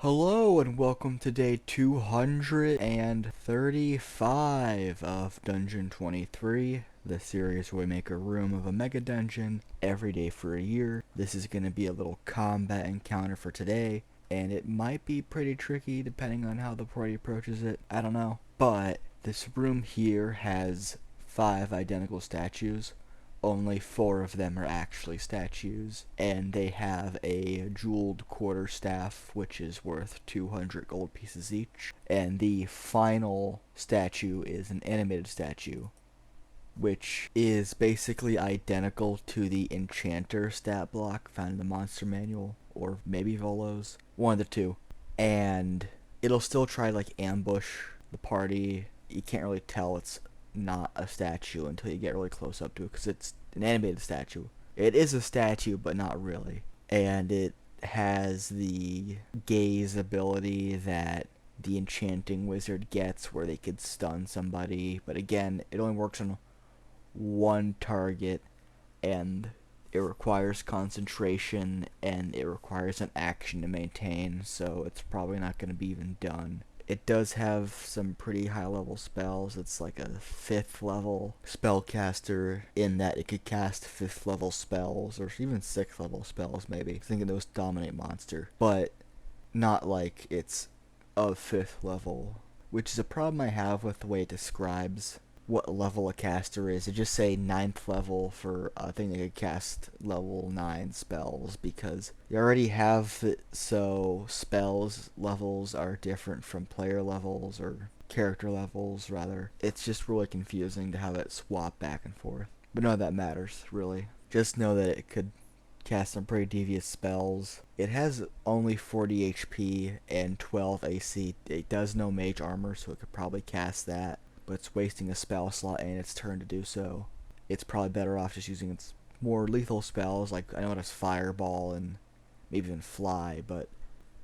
Hello and welcome to day 235 of Dungeon 23, the series where we make a room of a mega dungeon every day for a year. This is going to be a little combat encounter for today, and it might be pretty tricky depending on how the party approaches it. I don't know. But this room here has 5 identical statues. Only 4 of them are actually statues, and they have a jeweled quarterstaff, which is worth 200 gold pieces each. And the final statue is an animated statue, which is basically identical to the enchanter stat block found in the monster manual, or maybe Volo's, one of the two. And it'll still try to ambush the party. You can't really tell it's not a statue until you get really close up to it, because it's an animated statue. It is a statue, but not really. And it has the gaze ability that the enchanting wizard gets, where they could stun somebody, but again, it only works on one target, and it requires concentration, and it requires an action to maintain, so it's probably not going to be even done. It does have some pretty high level spells. It's like a 5th level spellcaster in that it could cast 5th level spells, or even 6th level spells maybe. I think those dominate monster, but not like it's of 5th level, which is a problem I have with the way it describes what level a caster is. It just say 9th level for a thing that could cast level 9 spells, because you already have it, so spells levels are different from player levels, or character levels rather. It's just really confusing to have it swap back and forth, but none of that matters really. Just know that it could cast some pretty devious spells. It has only 40 HP and 12 AC. It does no mage armor, so it could probably cast that, but it's wasting a spell slot and its turn to do so. It's probably better off just using its more lethal spells, like I know it has Fireball and maybe even Fly, but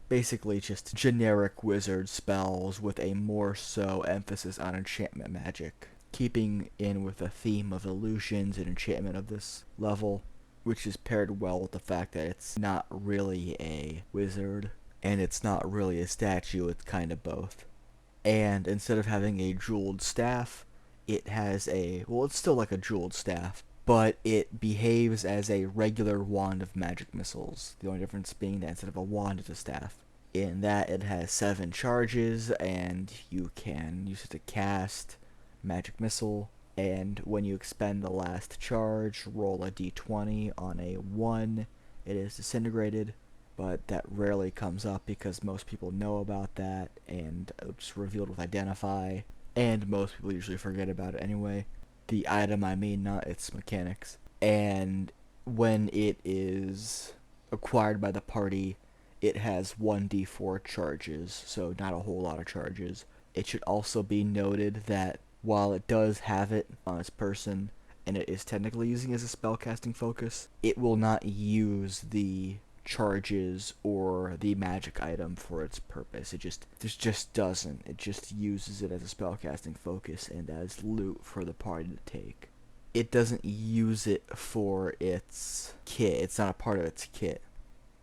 basically just generic wizard spells with a more so emphasis on enchantment magic, keeping in with the theme of illusions and enchantment of this level, which is paired well with the fact that it's not really a wizard and it's not really a statue. It's kind of both. And instead of having a jeweled staff, it has it's still like a jeweled staff, but it behaves as a regular wand of magic missiles. The only difference being that instead of a wand, it's a staff. In that, it has 7 charges, and you can use it to cast magic missile. And when you expend the last charge, roll a d20. On a 1, it is disintegrated. But that rarely comes up because most people know about that, and it's revealed with Identify, and most people usually forget about it anyway. The item, I mean, not its mechanics. And when it is acquired by the party, it has 1d4 charges, so not a whole lot of charges. It should also be noted that while it does have it on its person, and it is technically using it as a spellcasting focus, it will not use the charges or the magic item for its purpose. It just doesn't. It just uses it as a spellcasting focus and as loot for the party to take. It doesn't use it for its kit. It's not a part of its kit.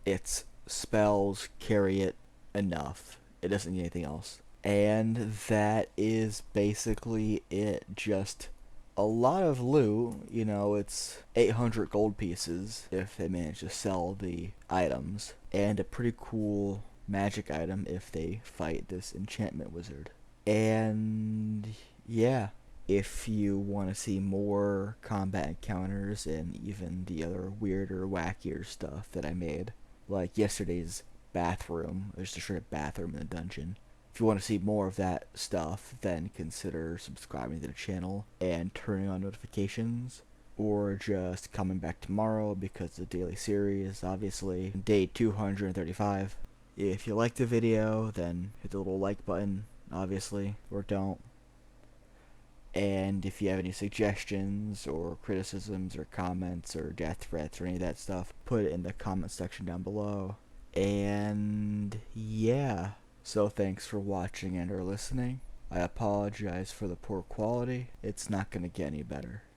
Its spells carry it enough. It doesn't need anything else. And that is basically it. Just a lot of loot. It's 800 gold pieces if they manage to sell the items, and a pretty cool magic item if they fight this enchantment wizard. And yeah, if you want to see more combat encounters and even the other weirder, wackier stuff that I made, like yesterday's bathroom, there's a straight bathroom in the dungeon. If you want to see more of that stuff, then consider subscribing to the channel and turning on notifications, or just coming back tomorrow because the daily series, obviously, day 235. If you liked the video, then hit the little like button, obviously, or don't. And if you have any suggestions or criticisms or comments or death threats or any of that stuff, put it in the comment section down below. And yeah. So thanks for watching and or listening. I apologize for the poor quality. It's not going to get any better.